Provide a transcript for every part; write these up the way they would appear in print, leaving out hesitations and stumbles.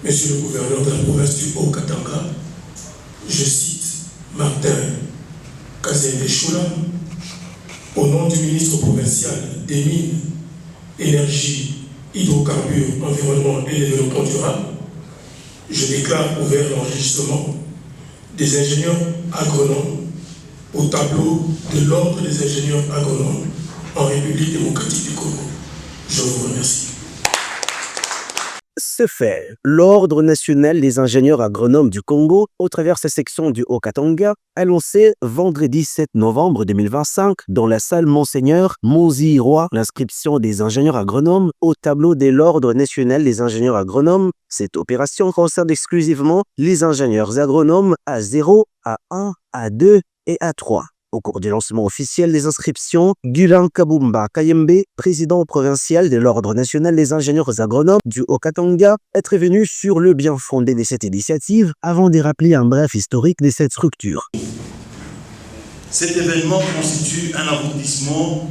Monsieur le gouverneur de la province du Haut-Katanga, je cite Martin Kazembe-Choula, au nom du ministre provincial des Mines, Énergie, Hydrocarbures, Environnement et Développement durable, je déclare ouvert l'enregistrement des ingénieurs agronomes au tableau de l'Ordre des ingénieurs agronomes en République démocratique du Congo. Je vous remercie. Ce fait, l'Ordre national des ingénieurs agronomes du Congo, au travers sa section du Haut-Katanga, a lancé vendredi 7 novembre 2025 dans la salle Monseigneur Mozi Roy l'inscription des ingénieurs agronomes au tableau de l'Ordre national des ingénieurs agronomes. Cette opération concerne exclusivement les ingénieurs agronomes A0, A1, A2 et A3. Au cours du lancement officiel des inscriptions, Gulan Kabumba Kayembe, président provincial de l'Ordre national des ingénieurs agronomes du Haut-Katanga, est revenu sur le bien fondé de cette initiative avant de rappeler un bref historique de cette structure. Cet événement constitue un aboutissement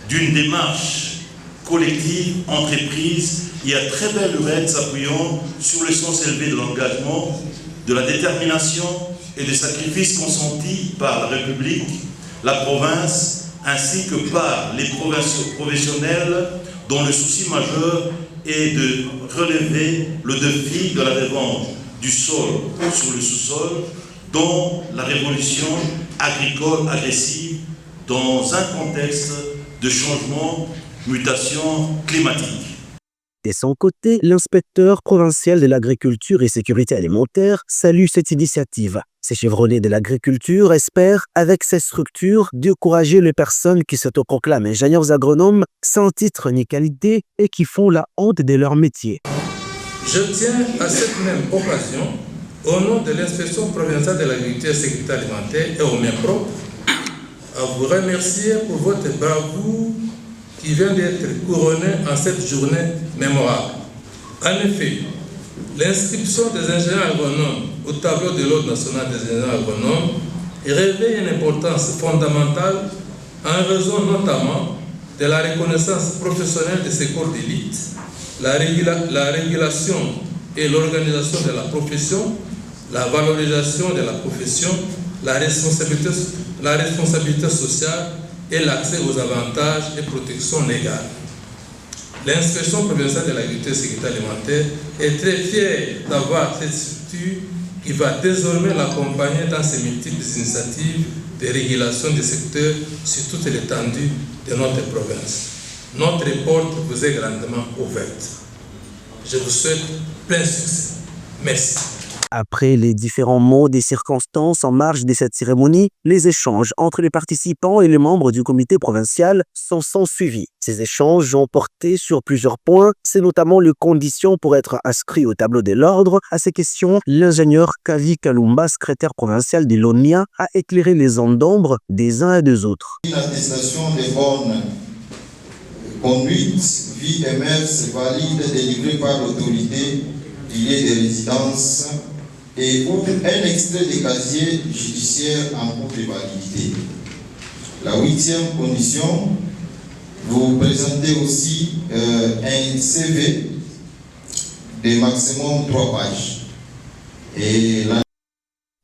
d'une démarche collective, entreprise et à très belle lurette s'appuyant sur le sens élevé de l'engagement, de la détermination et des sacrifices consentis par la République, la province, ainsi que par les professionnels dont le souci majeur est de relever le défi de la revanche du sol sur le sous-sol, dont la révolution agricole agressive dans un contexte de changement, mutation climatique. De son côté, l'inspecteur provincial de l'agriculture et sécurité alimentaire salue cette initiative. Ces chevronnés de l'agriculture espèrent, avec cette structure, décourager les personnes qui s'autoproclament ingénieurs agronomes sans titre ni qualité et qui font la honte de leur métier. Je tiens à cette même occasion, au nom de l'inspection provinciale de l'agriculture et sécurité alimentaire et au même propre, à vous remercier pour votre bravoure qui vient d'être couronné en cette journée mémorable. En effet, l'inscription des ingénieurs agronomes au tableau de l'Ordre national des ingénieurs agronomes revêt une importance fondamentale en raison notamment de la reconnaissance professionnelle de ces corps d'élite, la régulation et l'organisation de la profession, la valorisation de la profession, la responsabilité sociale et l'accès aux avantages et protections légales. L'inspection provinciale de l'agriculture et sécurité alimentaire est très fière d'avoir cette structure qui va désormais l'accompagner dans ses multiples initiatives de régulation des secteurs sur toute l'étendue de notre province. Notre porte vous est grandement ouverte. Je vous souhaite plein succès. Merci. Après les différents mots des circonstances en marge de cette cérémonie, les échanges entre les participants et les membres du comité provincial sont suivis. Ces échanges ont porté sur plusieurs points, c'est notamment les conditions pour être inscrit au tableau de l'ordre. À ces questions, l'ingénieur Kavi Kalumba, secrétaire provincial de l'ONIA, a éclairé les zones d'ombre des uns et des autres. Une attestation de bonne conduite, vie et mœurs valide délivrée par l'autorité du lieu de résidence et ou un extrait de casier judiciaire en cours de validité. La 8e condition, vous présentez aussi un CV de maximum 3 pages.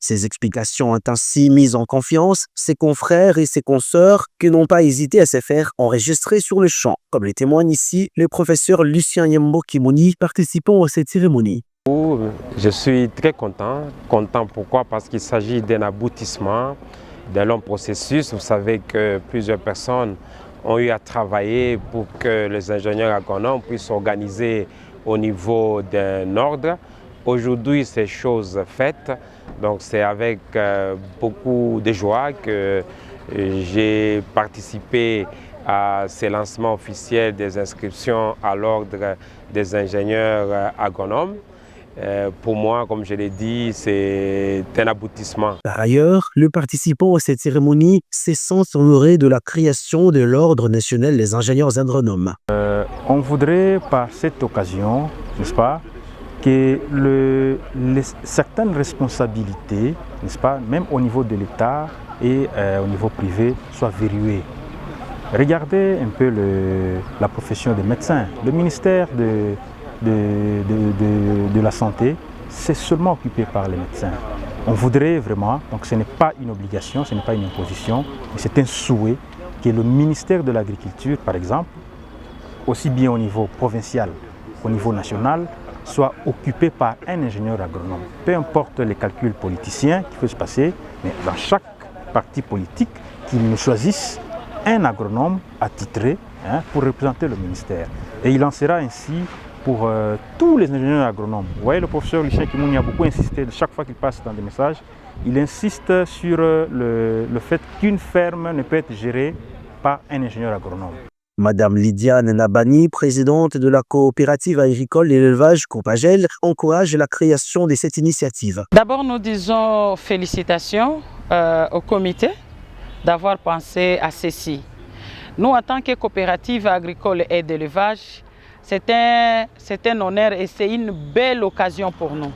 Ces explications ont ainsi mis en confiance ses confrères et ses consoeurs qui n'ont pas hésité à se faire enregistrer sur le champ, comme le témoigne ici le professeur Lucien Yembo Kimouni, participant à cette cérémonie. Je suis très content. Content pourquoi? Parce qu'il s'agit d'un aboutissement d'un long processus. Vous savez que plusieurs personnes ont eu à travailler pour que les ingénieurs agronomes puissent s'organiser au niveau d'un ordre. Aujourd'hui, c'est chose faite. Donc c'est avec beaucoup de joie que j'ai participé à ce lancement officiel des inscriptions à l'ordre des ingénieurs agronomes. Pour moi, comme je l'ai dit, c'est un aboutissement. Par ailleurs, le participant à cette cérémonie se sent honoré de la création de l'Ordre national des ingénieurs agronomes. On voudrait par cette occasion, n'est-ce pas, que certaines responsabilités, n'est-ce pas, même au niveau de l'État et au niveau privé, soient verrouillées. Regardez un peu la profession des médecins. Le ministère de la santé, c'est seulement occupé par les médecins. On voudrait vraiment, donc ce n'est pas une obligation, ce n'est pas une imposition, mais c'est un souhait que le ministère de l'Agriculture, par exemple, aussi bien au niveau provincial qu'au niveau national, soit occupé par un ingénieur agronome. Peu importe les calculs politiciens qui peuvent se passer, mais dans chaque parti politique, qu'ils nous choisissent un agronome attitré pour représenter le ministère. Et il en sera ainsi pour tous les ingénieurs agronomes. Vous voyez, le professeur Lucien Kimouni a beaucoup insisté, chaque fois qu'il passe dans des messages, il insiste sur le fait qu'une ferme ne peut être gérée par un ingénieur agronome. Madame Lydiane Nabani, présidente de la coopérative agricole et l'élevage Copagel, encourage la création de cette initiative. D'abord, nous disons félicitations au comité d'avoir pensé à ceci. Nous, en tant que coopérative agricole et d'élevage, c'est un honneur et c'est une belle occasion pour nous.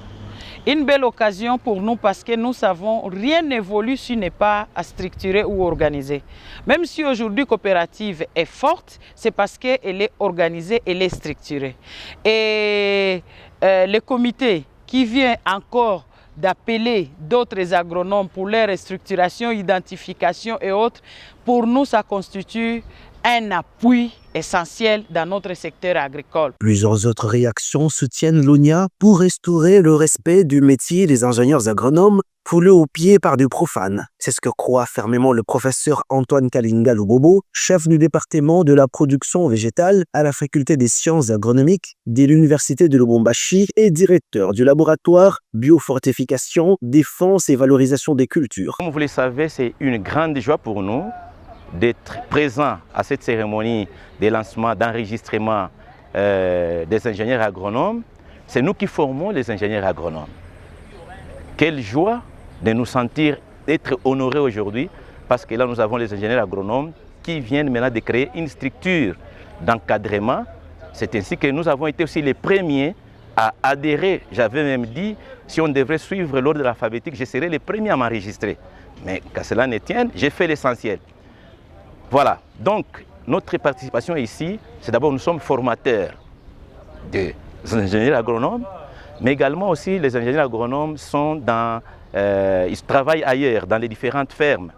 Une belle occasion pour nous parce que nous savons rien n'évolue si n'est pas structuré ou organisé. Même si aujourd'hui coopérative est forte, c'est parce qu'elle est organisée, elle est structurée. Et le comité qui vient encore d'appeler d'autres agronomes pour leur structuration, identification et autres, pour nous ça constitue un appui essentiel dans notre secteur agricole. Plusieurs autres réactions soutiennent l'ONIA pour restaurer le respect du métier des ingénieurs agronomes foulés aux pieds par du profane. C'est ce que croit fermement le professeur Antoine Kalinga Lubobo, chef du département de la production végétale à la faculté des sciences agronomiques de l'université de Lubumbashi et directeur du laboratoire biofortification, défense et valorisation des cultures. Comme vous le savez, c'est une grande joie pour nous d'être présent à cette cérémonie de lancement, d'enregistrement des ingénieurs agronomes. C'est nous qui formons les ingénieurs agronomes. Quelle joie de nous sentir être honorés aujourd'hui parce que là nous avons les ingénieurs agronomes qui viennent maintenant de créer une structure d'encadrement. C'est ainsi que nous avons été aussi les premiers à adhérer. J'avais même dit, si on devrait suivre l'ordre alphabétique, je serais les premiers à m'enregistrer. Mais qu'à cela ne tienne, j'ai fait l'essentiel. Voilà, donc notre participation ici, c'est d'abord nous sommes formateurs des ingénieurs agronomes, mais également aussi les ingénieurs agronomes ils travaillent ailleurs, dans les différentes fermes.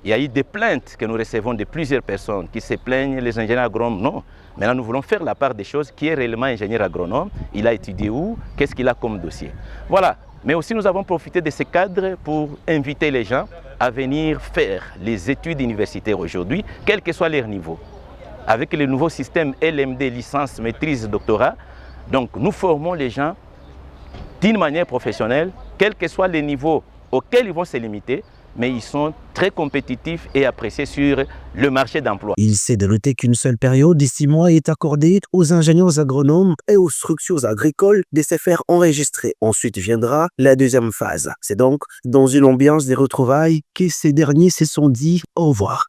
Il y a eu des plaintes que nous recevons de plusieurs personnes qui se plaignent, les ingénieurs agronomes, non. Maintenant, nous voulons faire la part des choses. Qui est réellement ingénieur agronome? Il a étudié où? Qu'est-ce qu'il a comme dossier? Voilà. Mais aussi, nous avons profité de ce cadre pour inviter les gens à venir faire les études universitaires aujourd'hui, quel que soit leur niveau. Avec le nouveau système LMD, licence, maîtrise, doctorat, donc nous formons les gens d'une manière professionnelle, quel que soit le niveau auquel ils vont se limiter, mais ils sont très compétitifs et appréciés sur le marché d'emploi. Il s'est de noter qu'une seule période de 6 mois est accordée aux ingénieurs agronomes et aux structures agricoles de se faire enregistrer. Ensuite viendra la deuxième phase. C'est donc dans une ambiance des retrouvailles que ces derniers se sont dit au revoir.